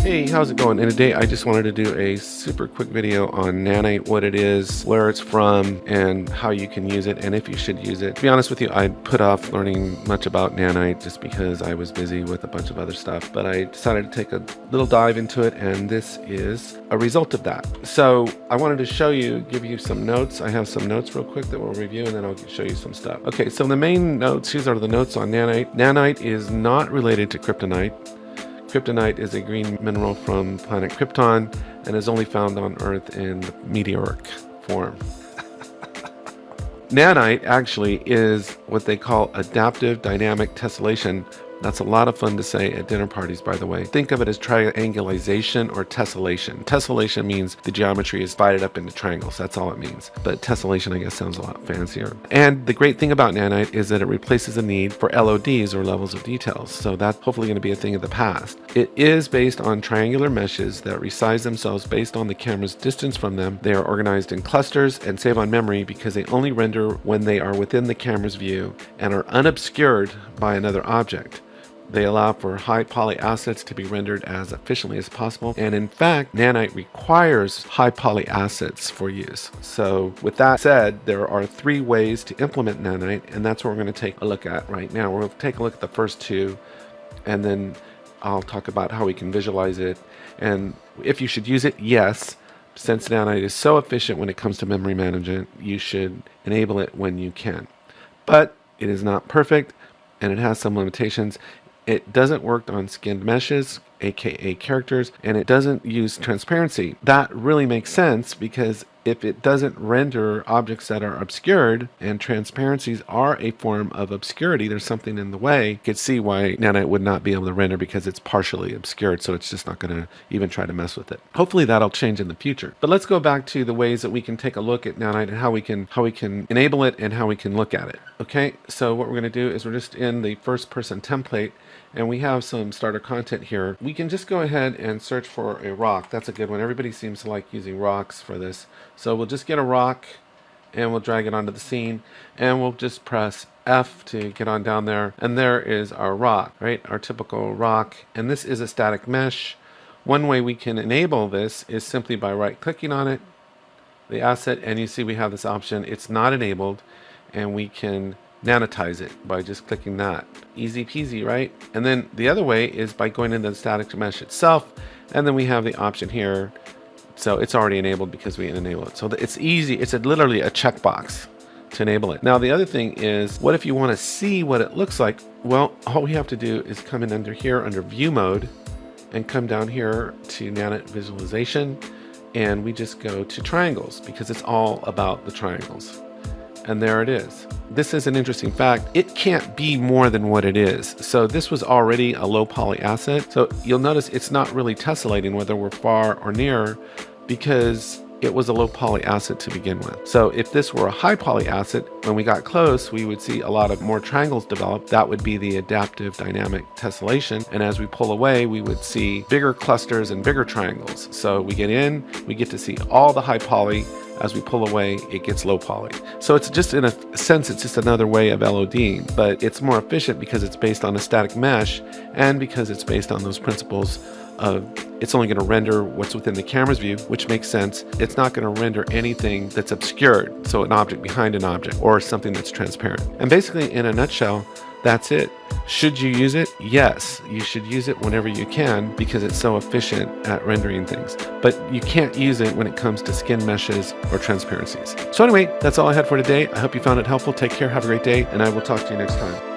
Hey, how's it going? And today I just wanted to do a super quick video on Nanite, what it is, where it's from, and how you can use it, and if you should use it. To be honest with you, I put off learning much about Nanite just because I was busy with a bunch of other stuff, but I decided to take a little dive into it, and this is a result of that. So I wanted to show you, give you some notes. I have some notes real quick that we'll review, and then I'll show you some stuff. Okay, so the main notes, these are the notes on Nanite. Nanite is not related to kryptonite. Kryptonite is a green mineral from planet Krypton and is only found on Earth in meteoric form. Nanite actually is what they call adaptive dynamic tessellation. That's a lot of fun to say at dinner parties, by the way. Think of it as triangulation or tessellation. Tessellation means the geometry is divided up into triangles. That's all it means. But tessellation, I guess, sounds a lot fancier. And the great thing about Nanite is that it replaces the need for LODs or levels of details. So that's hopefully going to be a thing of the past. It is based on triangular meshes that resize themselves based on the camera's distance from them. They are organized in clusters and save on memory because they only render when they are within the camera's view and are unobscured by another object. They allow for high poly assets to be rendered as efficiently as possible. And in fact, Nanite requires high poly assets for use. So with that said, there are 3 ways to implement Nanite, and that's what we're going to take a look at right now. We're going to take a look at the first 2, and then I'll talk about how we can visualize it. And if you should use it, yes. Since Nanite is so efficient when it comes to memory management, you should enable it when you can. But it is not perfect, and it has some limitations. It doesn't work on skinned meshes, aka characters, and it doesn't use transparency. That really makes sense because if it doesn't render objects that are obscured, and transparencies are a form of obscurity, there's something in the way, you could see why Nanite would not be able to render because it's partially obscured, so it's just not going to even try to mess with it. Hopefully that'll change in the future. But let's go back to the ways that we can take a look at Nanite and how we can enable it and how we can look at it. Okay, so what we're going to do is we're just in the first person template, and we have some starter content here. We can just go ahead and search for a rock. That's a good one. Everybody seems to like using rocks for this. So we'll just get a rock and we'll drag it onto the scene, and we'll just press F to get on down there. And there is our rock, right? Our typical rock. And this is a static mesh. One way we can enable this is simply by right-clicking on it, the asset, and you see we have this option. It's not enabled, and we can nanitize it by just clicking that. Easy peasy, right? And then the other way is by going into the static mesh itself, and then we have the option here. So it's already enabled because we enable it. So it's easy. It's literally a checkbox to enable it. Now the other thing is, what if you want to see what it looks like? Well, all we have to do is come in under here under view mode and come down here to Nanite visualization, and we just go to triangles because it's all about the triangles. And there it is. This is an interesting fact. It can't be more than what it is. So this was already a low poly asset. So you'll notice it's not really tessellating whether we're far or near because it was a low poly asset to begin with. So if this were a high poly asset, when we got close, we would see a lot of more triangles develop. That would be the adaptive dynamic tessellation. And as we pull away, we would see bigger clusters and bigger triangles. So we get in, we get to see all the high poly. As we pull away, it gets low poly. So it's just, in a sense, it's just another way of LODing, but it's more efficient because it's based on a static mesh and because it's based on those principles of it's only going to render what's within the camera's view, which makes sense. It's not going to render anything that's obscured, so an object behind an object or something that's transparent. And basically, in a nutshell, that's it. Should you use it? Yes, you should use it whenever you can because it's so efficient at rendering things. But you can't use it when it comes to skin meshes or transparencies. So anyway, that's all I had for today. I hope you found it helpful. Take care, have a great day, and I will talk to you next time.